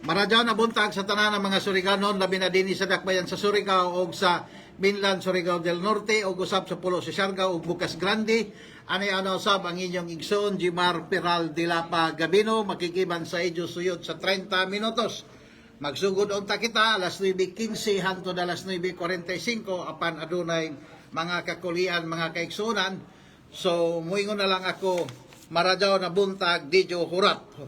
Maradyaw na buntag sa tanan ng mga Suriganon, labi na din sa dakbayan sa Surigao o sa Mainland Surigao del Norte o usab sa Pulo sa Siargao o Bukas Grande. Ani ano usab ang inyong igsoon, Jimar Peral de Lapa Gabino, makikiban sa idyo suyod sa 30 minutos. Magsugod unta kita alas 9:15 hangtod alas 9:45 apan adunay mga kakulian, mga kaigsunan. So muingon na lang ako, maradyaw na buntag, didyo hurot.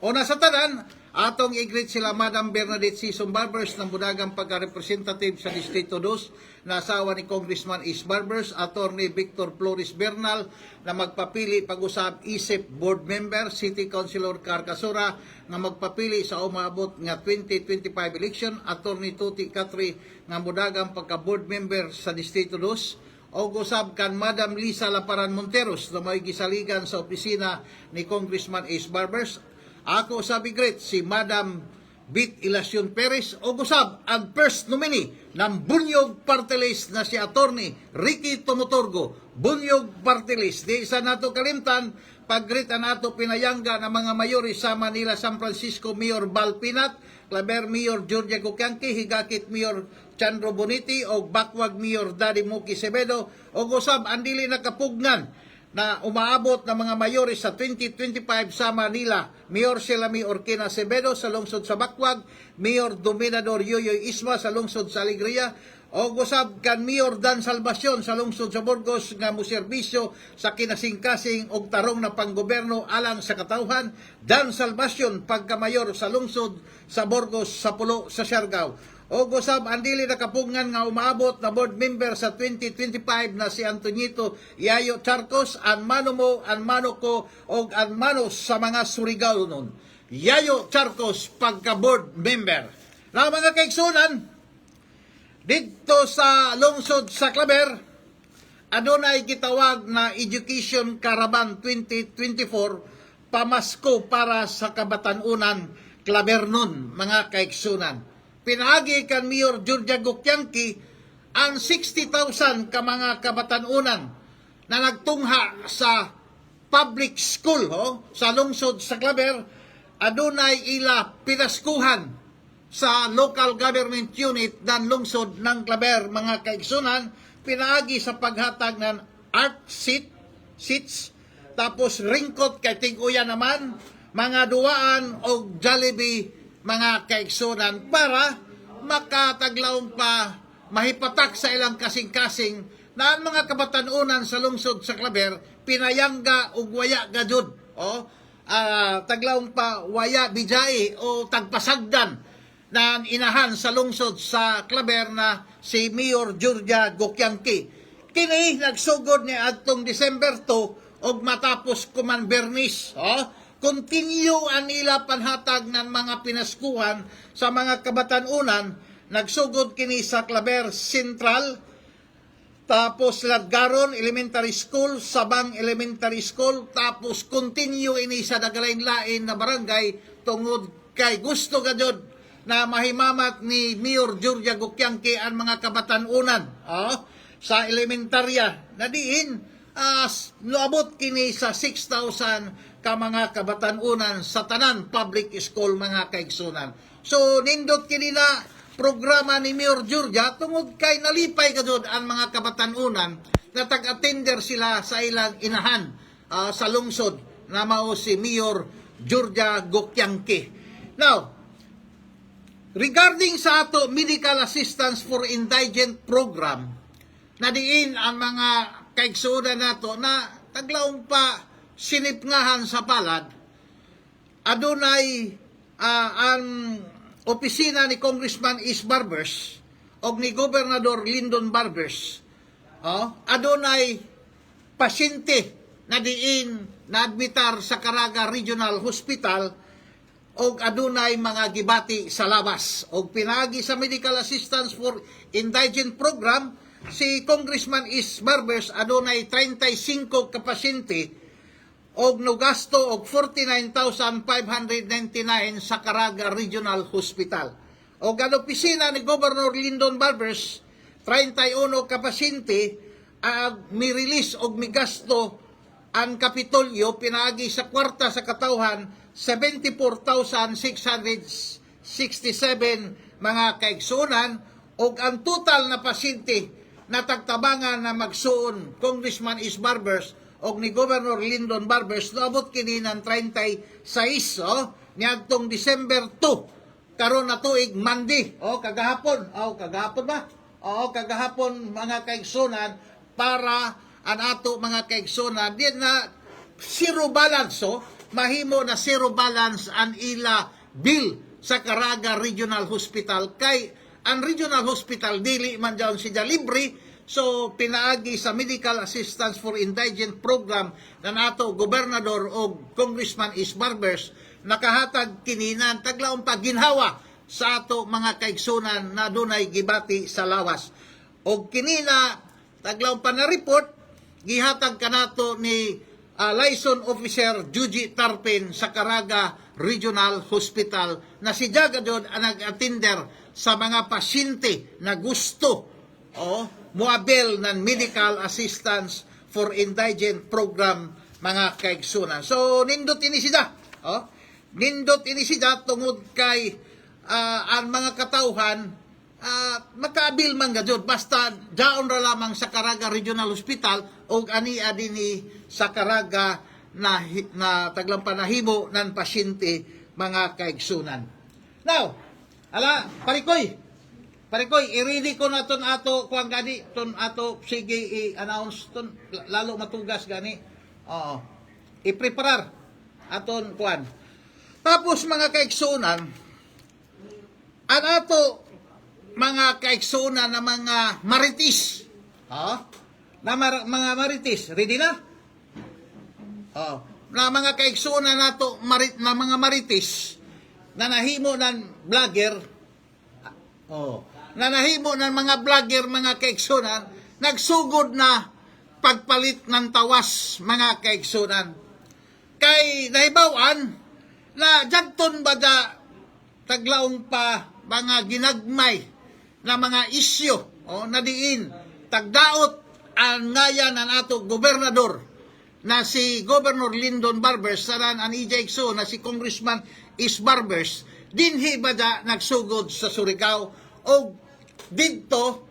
Una sa tanan, atong i-greet sila Madam Bernadette Sison Barbers ng Budagang pagka-representative sa Distrito 2 na asawa ni Congressman Is Barbers, Attorney Victor Flores Bernal na magpapili pag-usab isip board member, City Councilor Carcasura na magpapili sa umaabot nga 2025 election, Attorney Tuti Catri ng Budagang pagka-board member sa Distrito 2, o gusab kan Madam Lisa Laparan Monteros na may gisaligan sa opisina ni Congressman Is Barbers. Ako sabi great si Madam Bit Ilacion Perez o gusab ang first nominee ng Bunyog Party List na si Attorney Ricky Tomotorgo. Bunyog Party List. Di isa nato kalimtan pag-greet nato pinayangga ng mga mayori sa Manila, San Francisco Mayor Bal Pinat, Claver Mayor Georgia Kukianki, Higakit Mayor Chandro Boniti o Bakwag Mayor Daddy Muki Sebedo o gusab ang dili nakapugnan na umaabot ng mga mayores sa 2025 sa Manila, Mayor Selami Orquina Acevedo sa lungsod sa Bakwag, Mayor Dominador Yoyoy Isma sa lungsod sa Alegria, o gusab kan Mayor Dan Salvacion sa lungsod sa Burgos nga muserbisyo sa kinasingkasing og tarong na panggoberno alang sa katawhan, Dan Salvacion pagkamayor sa lungsod sa Burgos sa Pulo sa Siargao. O gusab ang dili nakapungan nga umaabot na board member sa 2025 na si Antonito Yayo Charcos, ang mano mo, ang mano ko, o ang mano sa mga Surigao nun. Yayo Charcos pagka-board member. Na mga kaigsunan, dito sa lungsod sa Claver, adunay gitawag na Education Caravan 2024 pamasko para sa kabatanunan Clavernon, mga kaigsunan. Pinaagi kan Mayor Georgia Kukianki ang 60,000 ka mga kabatanunan na nagtungha sa public school sa lungsod sa Claver, adunay ila pinaskuhan sa local government unit ng lungsod ng Claver, mga kaigsunan, pinaagi sa paghatag ng art seats, tapos ringkot kay Tiguya naman, mga duwaan o Jollibee, mga kaigsunan, para makataglaw pa mahipatak sa ilang kasing-kasing na ang mga kabatanunan sa lungsod sa Claver pinayangga ug waya gajud taglaw pa waya bijay o tagpasagdan na inahan sa lungsod sa Claver na si Mayor Georgia Kukianki. Kini nagsugod ni adtong December 2 og matapos kuman Bernis continue ang ila panhatag ng mga pinaskuhan sa mga kabatanunan. Nagsugod kini sa Claver Central, tapos Ladgaron Elementary School, Sabang Elementary School, tapos continue ini sa dagalain-lain na barangay tungod kay gusto gadod na mahimamat ni Mayor Georgia Kukianki ang mga kabatanunan sa elementarya na diin luabot kini sa 6,000 ka mga kabatanunan sa tanan public school, mga kaigsunan. So nindot kini na programa ni Mayor Georgia tungod kay nalipay kadud ang mga kabatanunan na tag-attender sila sa ilang inahan sa lungsod na mao si Mayor Georgia Kukianki. Now, regarding sa ato medical assistance for indigent program, na diin ang mga kaigsunan nato na taglaong pa sinipngahan sa palad, adunay ang opisina ni Congressman Is Barbers o ni Gobernador Lyndon Barbers, adunay pasyente na diin na admitar sa Caraga Regional Hospital o adunay mga gibati sa labas. O pinagi sa Medical Assistance for Indigent Program, si Congressman Is Barbers adunay 35 ka pasyente og nugasto og 49,599 sa Caraga Regional Hospital. O ang opisina ni Governor Lyndon Barbers, 31 ka pasyente mi-release og migasto ang Kapitolyo pinaagi sa kwarta sa katawhan 74,600 67 mga kaigsunan ug ang total na pasyente na tagtabangan na magsuon Congressman Is Barbers og ni Governor Lyndon Barbers naabot kini ng 36 niadtong December 2 karon na tuig Monday kagahapon mga kaigsunan para ang ato mga kaigsunan di na zero balance mahimo na zero balance ang ila bill sa Caraga Regional Hospital kay ang regional hospital dili man daw siya libre so pinaagi sa Medical Assistance for Indigent Program na nato gobernador o Congressman Is Barbers nakahatag kininan taglaong paginhawa sa ato mga kaigsunan na dunay gibati sa lawas og kinina taglaong pa na report gihatag kanato ni liaison officer Juji Tarpin sa Caraga Regional Hospital na si Jagadod ang nag-attender sa mga pasyente na gusto muabel ng Medical Assistance for Indigent Program mga kaigsunan. So nindot ini siya. Nindot ini siya tungod kay ang mga katauhan makaabil man gajud basta daon ra lamang sa Caraga Regional Hospital o ania dinhi sa Caraga na taglang panahimo ng pasyente mga kaigsunan. Now, parikoy, i-ready ko na ton ato kuan gani, ton ato sige i-announce ton lalo matugas gani. I-preparar aton kuan. Tapos mga kaigsunan, ang ato mga kaigsunan na mga maritis. Mga maritis, ready na? Na mga kaigsunan nato na mga maritis na nahimo ng vlogger na nahimo ng mga vlogger mga kaigsunan nagsugod na pagpalit ng tawas mga kaigsunan kay nahibawan na jagton bada taglaong pa mga ginagmay na mga isyo na diin tagdaot ang ngayan ng ato gobernador na si Governor Lyndon Barbers saran ang EJXO na si Congressman Is Barbers dinhi bada nagsugod sa Surigao o didto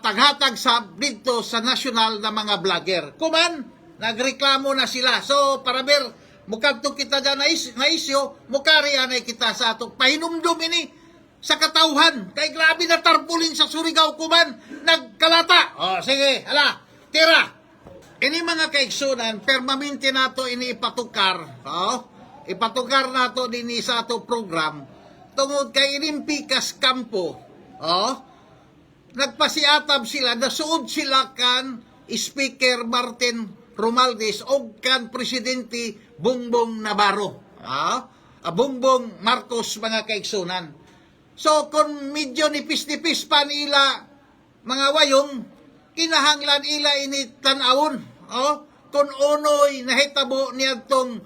taghatag sa didto sa national na mga vlogger kuman nagreklamo na sila so para ver mukadto kita dyan na isyo mukari anay kita sa ato pahinumdum ini sa katauhan kay grabe na tarpulin sa Surigao kuman nagkalata sige tira ini mga kaigsunan, permanente nato ini ipatukar. Ipatukar nato din sa ato program. Tungod kay Inimpikas Campo. Nagpasiatab sila, nasuod sila kan Speaker Martin Romualdez o kan Presidente Bongbong Navarro. Bongbong Marcos mga kaigsunan. So, kung medyo nipis-nipis pa nila mga wayong, kinahanglan ila ini tanawon. Kung unoy nahitabo niyadtong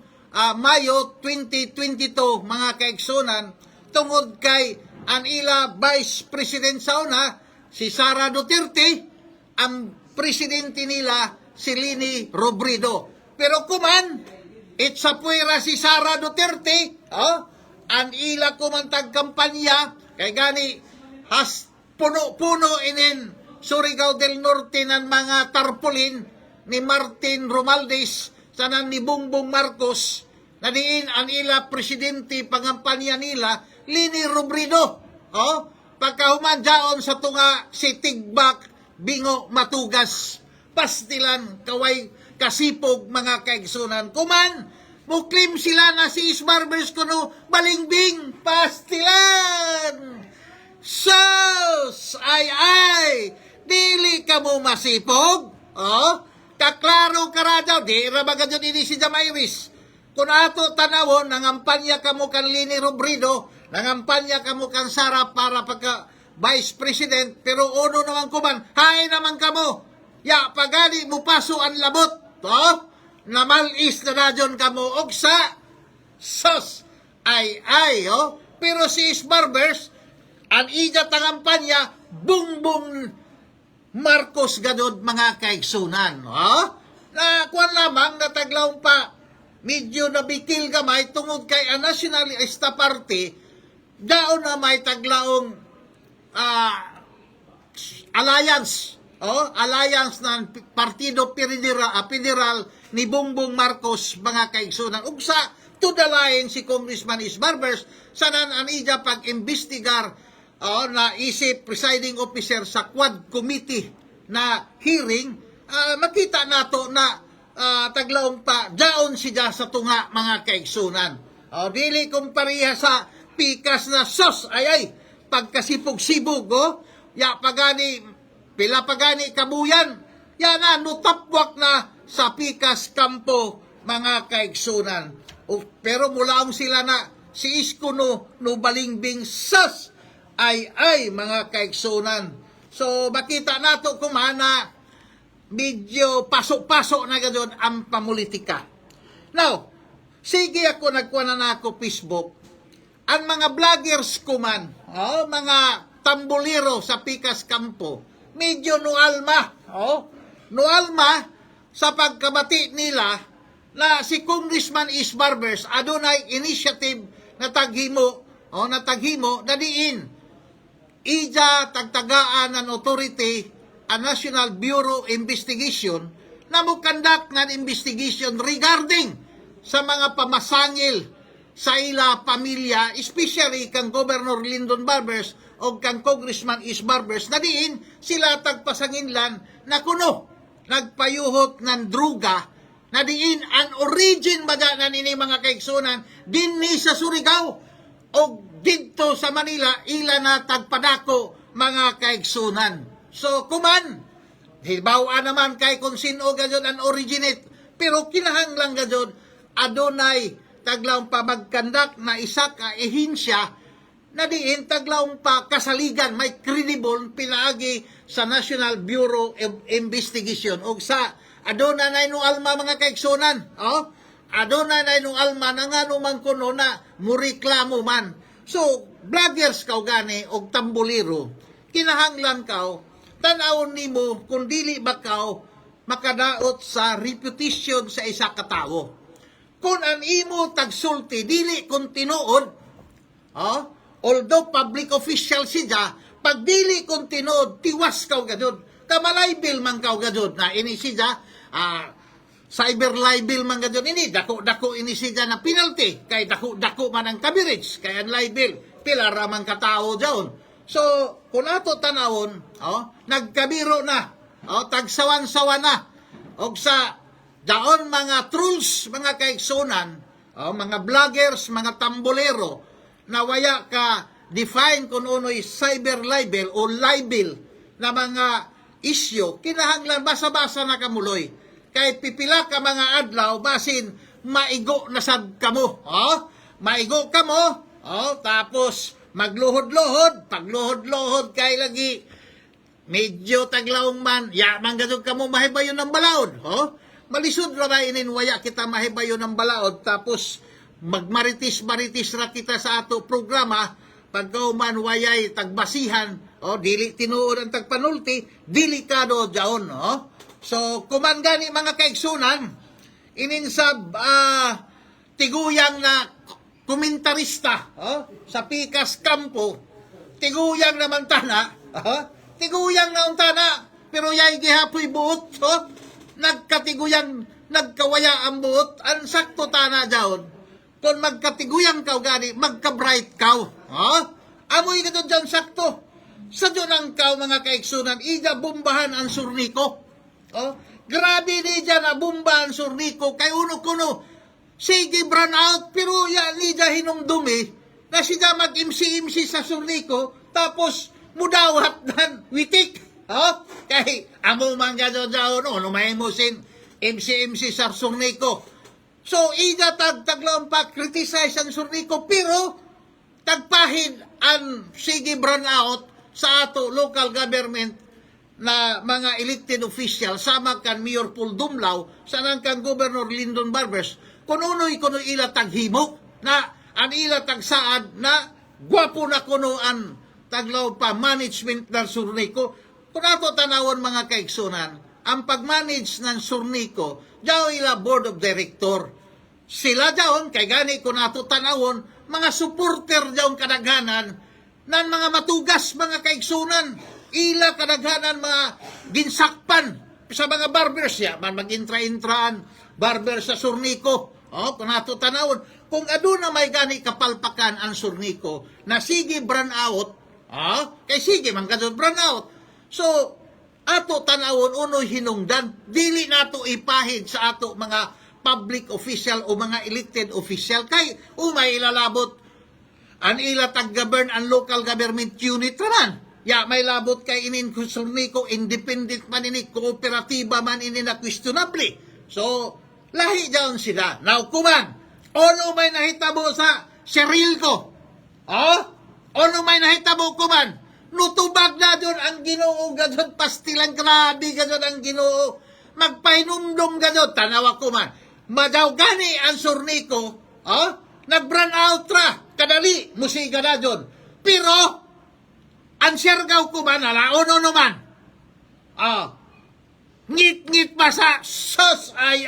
Mayo 2022 mga kaigsunan tungod kay ang ila Vice President sa una si Sara Duterte ang presidente nila si Leni Robredo pero kuman itsapuera si Sara Duterte ang ila kumantag kampanya kay gani has puno-puno inin Surigao del Norte ng mga tarpaulin ni Martin Romualdez sanan ni Bongbong Marcos na diin ang ila presidente pangampanya nila Leni Robredo pagkahuman daon sa tunga si Tigbak Bingo Matugas pastilan kaway kasipog mga kaigsunan kuman muklim sila na si Is Barbers kuno balingbing pastilan sus ay dili ka mo masipog kaklaro karadaw di rabaga dyan ini si Jamairis kung ato tanawon nangampanya ka mo kan Leni Robredo nangampanya ka mo kan Sara para pagka Vice President pero uno naman kuman hay naman ka mo pagani mo paso ang labot namalis na radyon ka mo og sa sos pero si Is Barbers ang ija tangampanya Bongbong Marcos gadod mga kaigsunan. Na kuwan lamang nataglaw pa medyo nabikil gamay tungod kay ang Nationalista Party daon na may taglaong alliance, alliance ng Partido Federal ni Bongbong Marcos, mga kaigsunan. Ug sa tudalayan si Congressman Isbarbers sanan anija pag-imbestigar na isip presiding officer sa Quad Committee na hearing, makita nato na taglaong pa daon siya sa tunga, mga kaigsunan. Dili kumpariha sa pikas na sos ay pagkasipog-sibog, ya pagani pila pagani kabuyan, ya na nutapwak na sa pikas kampo, mga kaigsunan. Pero mulaong sila na si Isko no balingbing sas ay mga kaigsunan. So makita nato kumana medyo pasok-pasok na gadon ang pamulitika. Now, sige ako nagkuha na ako Facebook, ang mga vloggers ko man, mga tambuliro sa pikas kampo, medyo nualma sa pagkabati nila na si Congressman Isbarbers adunay initiative na taghimo na diin ija tagtagaan ng authority a National Bureau Investigation na mukandak ng investigation regarding sa mga pamasangil sa ila pamilya, especially kang Governor Lyndon Barbers o kang Congressman Isbarbers, na diin sila tagpasanginlan na kuno nagpayuhot ng druga, na diin ang origin maganan ini, mga kaigsunan, dinhi sa Surigao o dito sa Manila ila na tagpadako, mga kaigsunan. So kuman hibawa naman kay kung sino gadyon ang originate, pero kinahanglan gadyon adunay taglaong pa magkandak na isa ka ehensya na diin taglaong pa kasaligan may credible pinaagi sa National Bureau of Investigation o sa aduna na no alma, mga kaigsunan. Aduna na no alma na nga naman kuno na muriklamo man. So vloggers kaw gani og tambuliro, kinahanglan kaw tanawon nimo kung dili ba kaw makadaot sa reputation sa isa ka tawo. Kung ang imo tagsulti dili kung tinuod, although public official siya, pag dili kung tinuod, tiwas kaw gadod, kamalay-bil man kaw gadod, na ini siya cyber libel man gadon, ini dako ini siya na penalty, kay dako man ang coverage, kay ang libel pila ra man katao daon. So kung ato tanawon, nagkabiro na, tagsawan-sawa na og sa daon mga trolls, mga kaigsunan, mga vloggers, mga tambulero na waya ka define kung uno'y cyber libel o libel na mga isyo, kinahanglan basa-basa na kamuloy. Kay pipila ka mga adlaw, basin maigo na sad kamo. Maigo kamo, tapos magluhod-luhod, pagluhod-luhod kay lagi medyo taglaong man, man gadog kamo mahibayon ng balaod. Malisod ra ba inin waya kita mahibayon ng balaod, tapos magmaritis-maritis ra kita sa ato programa, pagka man wayay tagbasihan, dili tinuod ang tagpanulti, delikado jaon. So kuman gani, mga kaigsunan, ininsab tiguyang na komentarista sa pikas kampo, tiguyang naman tana, tiguyang na untana, pero yay gihapoy buot, nagkatiguyang, nagkawaya ang buot, ang sakto tana jaon, kung magkatiguyang kaw gani, magka-bright kaw, amoy ka doon dyan sakto, sa doon ang kaw, mga kaigsunan, ija bombahan ang surniko, grabe ni dyan na bomba ang surniko, kay uno-kuno, sige brown out, pero yan nida hinumdumi na siya mag-imsi-imsi sa surniko, tapos mudawat ng witik. Kay amo man gado-daw no may musin imsi-imsi sa surniko. So ida taglaong pa criticize ang surniko, pero tagpahid ang sige brown out sa ato local government na mga elected official, sama kan Mayor Paul Dumlao, sanang kan Governor Lyndon Barbers, kuno ila taghimo na ang ila tagsaad na gwapo na kuno ang taglaw pa management ng surniko. Kung ato tanawon, mga kaigsunan, ang pag-manage ng surniko, daw ila board of director. Sila daon, kay gani kung ato tanawon, mga supporter daw kadaghanan nan mga matugas mga kaigsunan, ila kadaghanan mga ginsakpan sa mga barbers ya man magintra-intraan barber sa Surnico. Kung nato tanawon, kung aduna may gani kapalpakan ang Surnico na sige brand out, kay sige man kadto brand out. So ato tanawon unoy hinungdan, dili nato ipahid sa ato mga public official o mga elected official kay umay ilalabot an ila tag-govern ang local government unit naman. Ya may labot kay inin Surnico, independent man ini, kooperatiba man ini na questionably. So lahi daw sila. Now kuman, ono may nahitabo sa Serilco? Ono may nahitabo kuman? Nutubag na doon ang Ginoo gadon, pastilang grabe gadon ang Ginoo. Magpainumdum gadon, tanawa kuman. Madaw gani ang Surnico, nag-brand out ra, kadali, musiga na doon. Pero, ang Siargao kuman, alaon naman. Ngit-ngit pa sa sos, ay,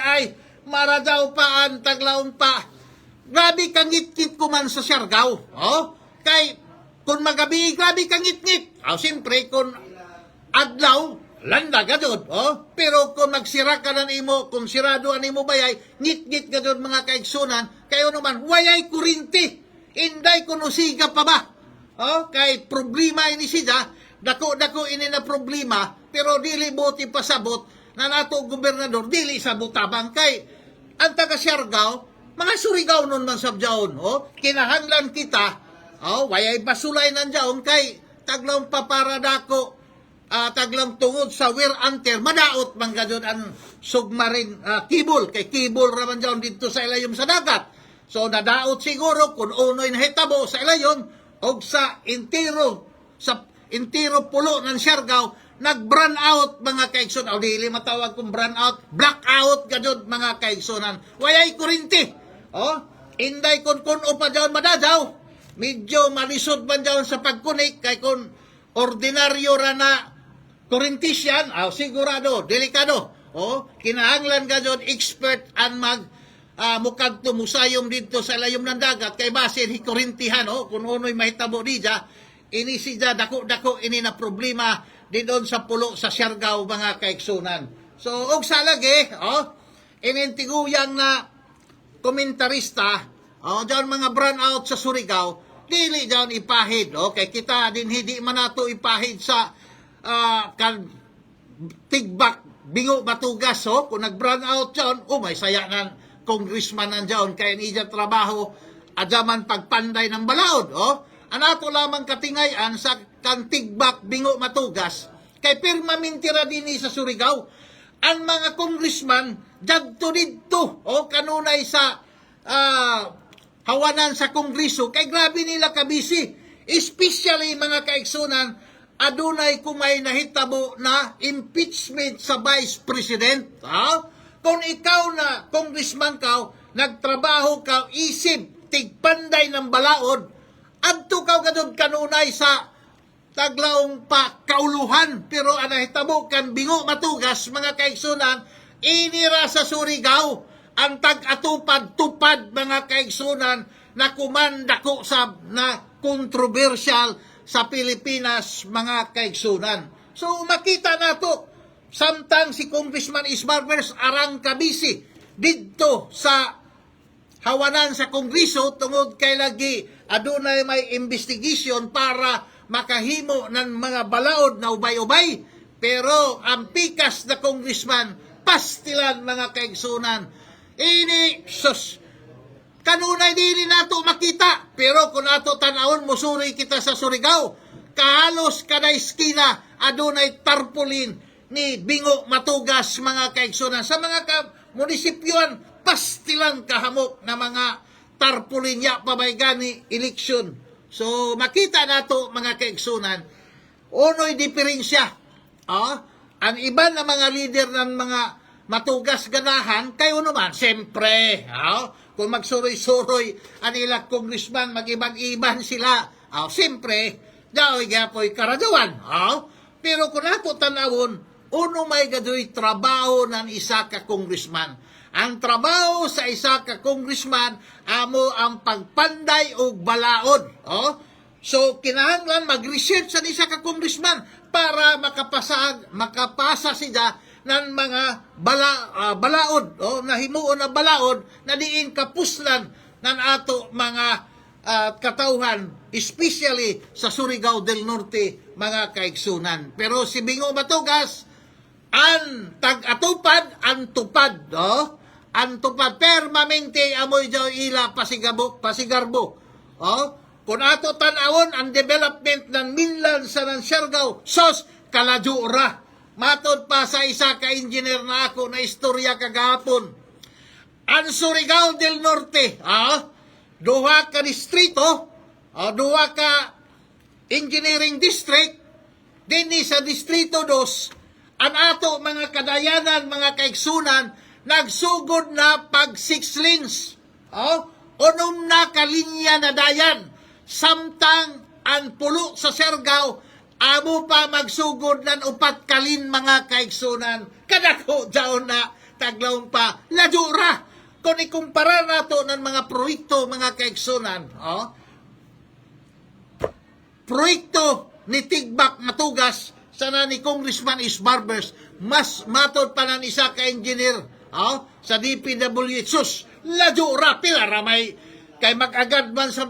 mara daw pa ang taglaon pa. Grabe kang ngit-ngit kuman sa Siargao. Kay, kung magabi, grabe kang ngit-ngit. Siyempre, kung adlaw, landa gadod, pero kung magsira ka na nimo, kung sirado an imo bayay, ngit-ngit gadod mga kaigsunan, kayo naman, wayay kurinti, inday kuno siga pa ba? Kay problema ini siya, dako ini na problema, pero dili buti pasabot, na nato gobernador, dili sa butabang, kay, ang taga Siargao, mga Surigao nun man sabjaon, kinahanglan kita, wayay basulay nandiyaon, kay, taglang paparadako, taglang tungod sa wear and tear, madaot man gadyon ang submarine kibol, kay kibol raman dyan dito sa ilayom sa dagat. So nadaot siguro kung unoy nahitabo sa ilayom o sa intiro pulo ng Siargao, nag-brand out mga kaigsunan, o dili matawag kong brand out, black out gadyon mga kaigsunan, wayay kurinti, inday kun upa dyan madadaw, medyo malisod man dyan sa pagkunik, kay kun ordinaryo ra na Corintian, sigurado, delikado. Kinahanglan ka doon, expert ang mukag tumusayom dito sa layom ng dagat, kay basin hikorintihan, kung uno'y mahitabo diya, ini siya, dako-dako, ini na problema, di doon sa pulo sa Siargao, mga kaigsunan. So, og salagi, inintiguyan na komentarista, dyan mga brand out sa Surigao, dili dyan ipahid, kay kita din hindi man nato ipahid sa tigbak bingo matugas, kung nag-brand out dyan, may saya ng congressman nandiyan, kaya niya trabaho adyaman pagpanday ng balaod, anato lamang katingayan sa kan tigbak bingo matugas, kay permanentira din sa Surigao, ang mga congressman dagto dito, kanunay sa hawanan sa kongreso, kay grabe nila kabisi, especially mga kaigsunan, adunay kumay nahitabo na impeachment sa Vice President. Kung ikaw na congressman ka, nagtrabaho ka, isip, tigpanday ng balaod, adto ka gadod kanunay sa taglaong pa kauluhan, pero anahitabo kan bingo matugas, mga kaigsunan, inira sa Surigao, ang tag-atupad-tupad, mga kaigsunan, na kumandako sa na controversial sa Pilipinas, mga kaigsunan. So makita nato, samtang si Congressman Isbarbers arang kabisi dito sa hawanan sa Kongreso, tungod kay lagi adunay may investigation para makahimo ng mga balaod na ubay-ubay, pero ang pikas na congressman pastilan, mga kaigsunan, ini kanunay dili nato makita, pero kung ato tanawon musuri kita sa Surigao, kahalos kada eskina adunay tarpaulin ni bingo matugas, mga kaigsunan. Sa mga munisipyuan, pastilang kahamok na mga tarpaulin ya pabaygani eleksyon. So makita nato, mga kaigsunan, unoy diferensya. Ang iba na mga leader ng mga matugas ganahan, kayo naman, siyempre, kung magsuroy-suroy ang ilang congressman, mag-ibang-iban sila, siyempre, daw igapoy karadawan. Pero kung nato tanawon, uno may gadoy trabaho ng isa ka congressman. Ang trabaho sa isa ka congressman amo ang pagpanday og balaod. Oh? So kinahanglan mag-research sa isa ka congressman para makapasa siya ng mga balaod, nahimuon na balaod na diin kapuslan ng ato mga katauhan, especially sa Surigao del Norte, mga kaigsunan. Pero si Bingo Matugas, ang tag-atupad, ang tupad, ang tupad, permanente amoy jaw ila pasigarbo. Kung ato tanawon ang development ng Minlan sa ng Siargao, sos kalajura. Matod pa sa isa ka engineer na ako na istorya kagahapon. Ang Surigao del Norte, duha ka distrito, duha ka engineering district, dinhi sa distrito 2, ang ato mga kadayanan, mga kaigsunan, nagsugod na pag 6 lanes. Unom na kalinya na dayan, samtang ang pulo sa Siargao, amo pa magsugod ng 4 kalin mga kaigsunan. Kadako daw na taglawon pa, lajura. Kung ikumpara nato ng mga proyekto, mga kaigsunan, proyekto ni Tigbak Matugas, sana ni Congressman Isbarbers, mas matod pa ng isa ka engineer sa DPWH. Sus, lajura, pilaramay, kay mag-agad man sa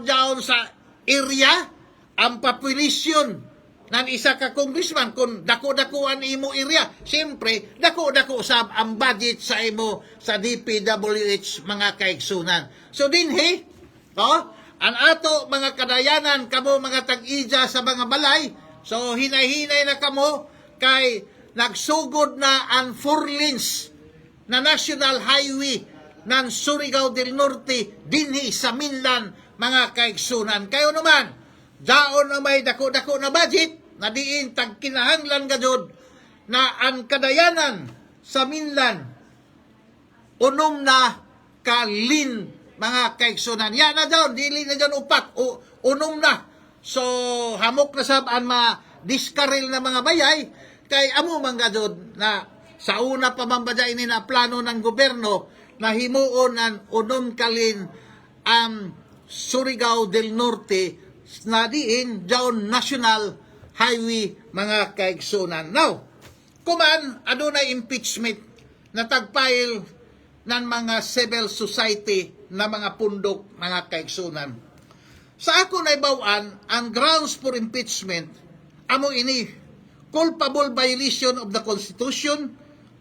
area, ang population ng isa ka congressman, kung dako-dakuan imo area, siyempre, dako-dako sab ang budget sa imo sa DPWH, mga kaigsunan. So dinhi, ang ato mga kadayanan, kamo mga tag-ija sa mga balay, so hinay-hinay na kamo, kay nagsugod na ang 4 lanes na national highway ng Surigao del Norte, dinhi sa Minlan, mga kaigsunan. Kayo naman, daon na may dako-dako na budget, na diin tagkinahanglan gajud na ang kadayanan sa Minlan unom na kalin, mga kaigsunan. Yan na daw, dili na dyan upat, unom na. So hamok na sab ang diskaril na mga bayay, kay amo man gajud na sa una pa man badya ini na plano ng gobyerno na himuon ang unom kalin ang Surigao del Norte na diin daw national highway, mga kaigsunan. Now, kuman, adunay impeachment na tagpail ng mga civil society na mga pundok, mga kaigsunan. Sa ako naibawan, ang grounds for impeachment, amo ini, culpable violation of the Constitution.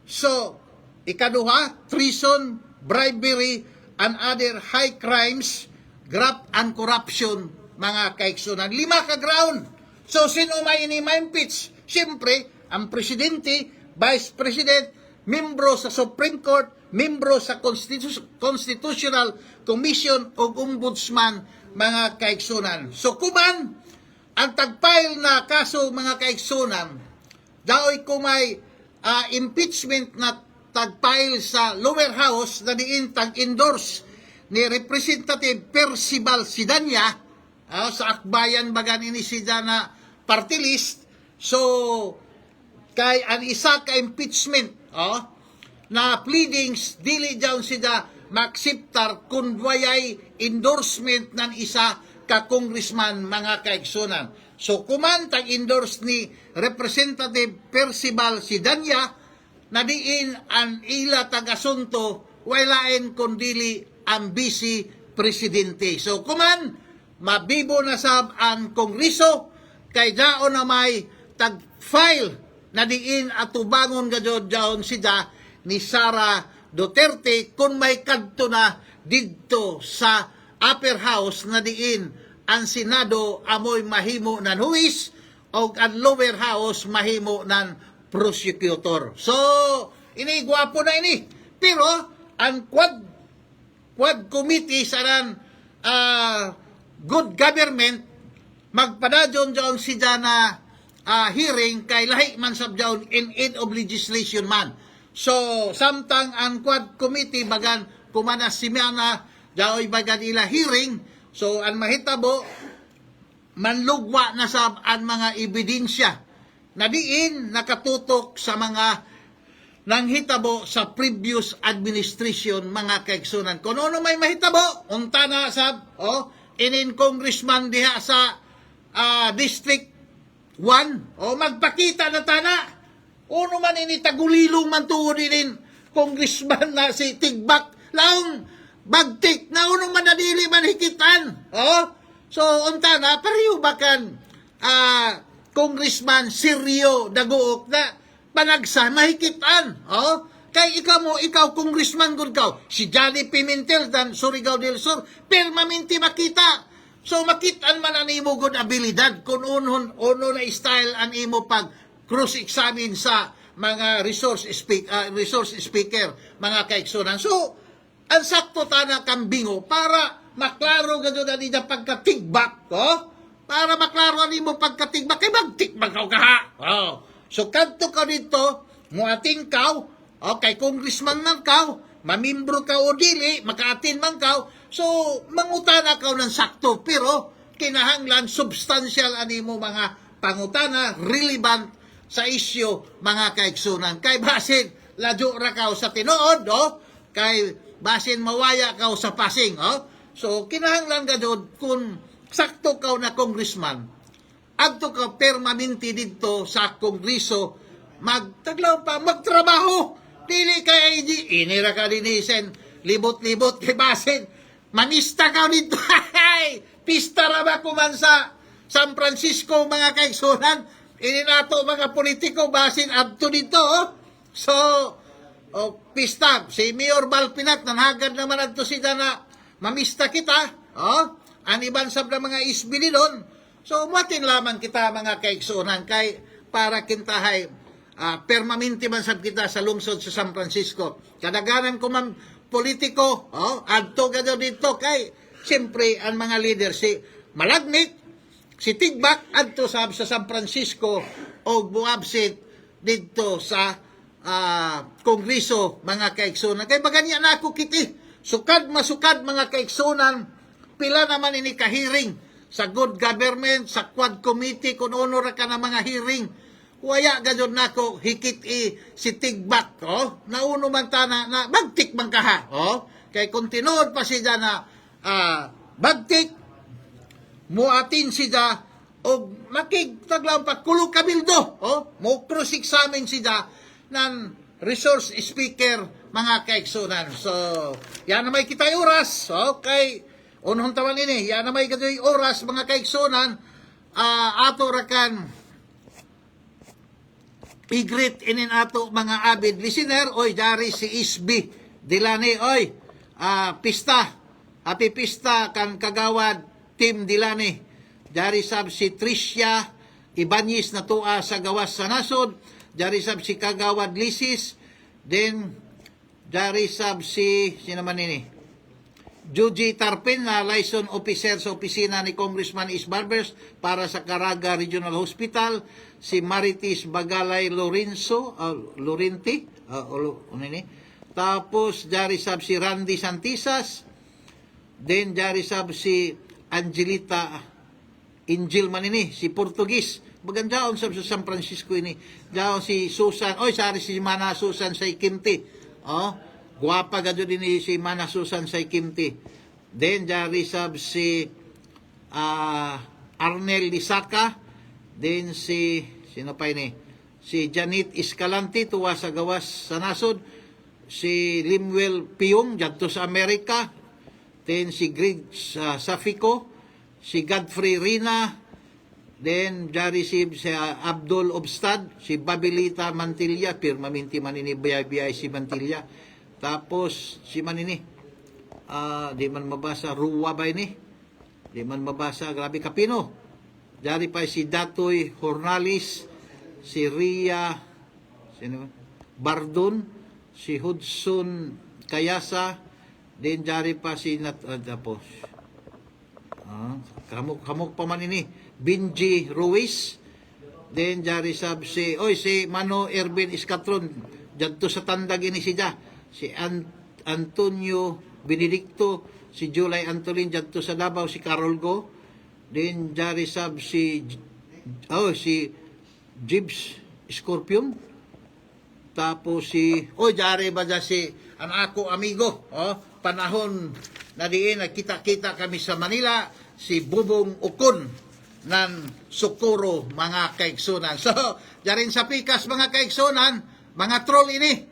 So, ikaduha, treason, bribery, and other high crimes, graft and corruption, mga kaigsunan. 5 ka ground. So, sino may ma-impeach? Siyempre, ang presidente, vice president, membro sa Supreme Court, membro sa Constitutional Commission o Ombudsman, mga kaigsunan. So, kuman, ang tagpile na kaso, mga kaigsunan, daoy kumay impeachment na tagpile sa lower house na diin tag-endorse ni Representative Percival Sidanya, sa akbayan bagan ini siya na party list. So kay ang isa ka impeachment na pleadings dili daw sila maksiptar kung wayay endorsement ng isa ka congressman, mga kaigsunan. So kuman tag-endorse ni Representative Percival Sidanya na diin ang ila tag-asunto walain kundili ang vice presidente. So kuman mabibo na sab ang kongreso, kay daon na may tag-file na diin atubangon gajod daon siya ni Sara Duterte kung may kadto na didto sa upper house na diin ang Senado amoy mahimo ng huwis o ang lower house mahimo ng prosecutor. So, ini gwapo na ini. Pero, ang quad committee sa good government, magpadadyon dyan siya na hearing kay lahi man sab dyan in aid of legislation man. So, samtang ang quad committee bagan kumana simana dyan bagan ila hearing, so ang mahitabo manlugwa na sab ang mga ebidensya na diin nakatutok sa mga nang hitabo sa previous administration mga kaigsunan. Kung ano may mahitabo, unta na sab, inin congressman diha sa District 1, magpakita na tana. Uno man ini tagulilong man tuod inin congressman na si Tigbak, laong bagtik na uno man nadili man hikitan. So unta na, pariyo bakan congressman Sirio Daguok na panagsa mahikitan. Kay ikaw congressman gud ka. Si Johnny Pimentel dan Surigao del Sur permanente makita. So makitaan man ang imo gud abilidad kung uno na style ang imo pag cross examine sa mga resource speaker mga kaigsunan. So ang sakto tana kambingo para maklaro gud ani da pagkatigbak, para maklaro ani mo pagkatigbak kay magtikbak ka ha. So kadto ka dito muating kaw, kay congressman man kaw, mamimbro ka o dili, makaatin man kaw, so mangutana kaw ng sakto, pero kinahanglan substantial ani mo mga pangutana, relevant sa isyo mga kaigsunan. Kay basin, ladyo ra kaw sa tinuod, kay basin mawaya kaw sa passing, so kinahanglan gadod kung sakto kaw na congressman, adto ka permanente dito sa kongreso, magtaglaw pa, magtrabaho. Dili kay inira ka dinisen, libot-libot kay basin. Manista ka dito. Pista ra ba kuman sa San Francisco mga kaigsunan. Ini nato mga politiko basin adto dito. So, pista. Si Mayor Balpinat, nanhagad naman adto sila na mamista kita. Aniban sab na mga isbili doon. So, matin lamang kita mga kaigsunan kay para kintahay permanente man sab kita sa lungsod sa San Francisco. Kadaganan ko man politiko, adto gado dito kay siyempre ang mga leader si Malagnik, si Tigbak adto sab sa San Francisco o buabsit dito sa kongreso mga kaigsunan. Kay baganya na ako kiti, sukad masukad mga kaigsunan, pila naman ini ka-hearing sa good government, sa quad committee, kung ono ra ka na mga hearing. Waya gadyon nako hikit si Tigbak, nauno man tana na bagtik man kaha, kay kung tinuod pa siya na bagtik muatin siya o makigtaglaw pa kulo kabildo, mo cross examine siya ng resource speaker mga kaigsunan. So yan na may kitay oras, kay unhon tawan ini yan na may gadyoy oras mga kaigsunan, ato rakan i-greet inin ato mga avid listener. Oy, dari si Isbi Dilani, oy, pista, happy pista kan kagawad Team Dilani. Dari sab si Tricia Ibanez na tua sa gawas sa nasod, dari sab si kagawad Lisis, then dari sab si sinaman ini Juji Tarpin na liaison officer sa opisina ni Congressman Is Barbers para sa Caraga Regional Hospital, si Maritis Bagalay Lorenti, tapos jari sab si Randy Santisas, then jari sab si Angelita Angel manini, si Portugis, bagandaon sab sa San Francisco ini, daon si Susan, oy sari si Mana Susan sa Kimti, guwapa gado din si Mana Susan sa Kimti. Then jari sab si Arnel Lisaka, then si sino pa ini? Si Janet Escalante tuwa sa gawas sa nasod, si Limwell Piong jadto sa Amerika, then si Greg Safico, si Godfrey Rina, then jari si Abdul Obstad, si Babilita Mantilla, permanente man ini biyay si Mantilla. Tapos si man ini di man mabasa Ruwa ba ini? Di man mabasa, grabe kapino. Jari pa si Datoy Hornalis, si Ria Bardon, si Hudson Kayasa, then jari pa si tapos kamok pa man ini Benji Ruiz, then jari sab si Mano Ervin Iskatron jadto sa tandag ini siya, si Antonio Benedicto, si July Antolin jadto sa Davao, si Carol Go, then jari sab si Gibbs Scorpion, Tapos jari ba dyan si ang ako amigo, panahon na diin nagkita-kita kami sa Manila, si Bubong Ukon ng Sukuro, mga kaigsunan. So, dyarin sa pikas, mga kaigsunan, mga troll ini,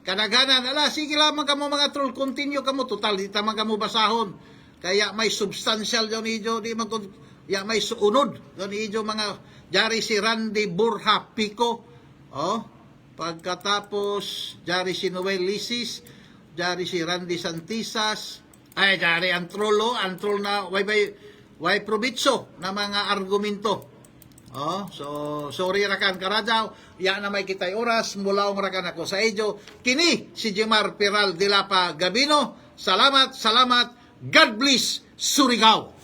kadaganan, sige lamang kamo mga troll, continue kamo, total, di tamang kamo basahon. Kaya may substantial yun ijo, di man ya may suunod yun ijo mga, diyari si Randy Burha Pico, pagkatapos, diyari si Noel Lisis, diyari si Randy Santisas, diyari ang troll na, way probitso na mga argumento. So, sorry rakan Karadyaw, yan na may kitay oras, mulaong rakan ako sa Ejo. Kini, si Jimar Piral Dilapa Gabino. Salamat, God bless, Surigao!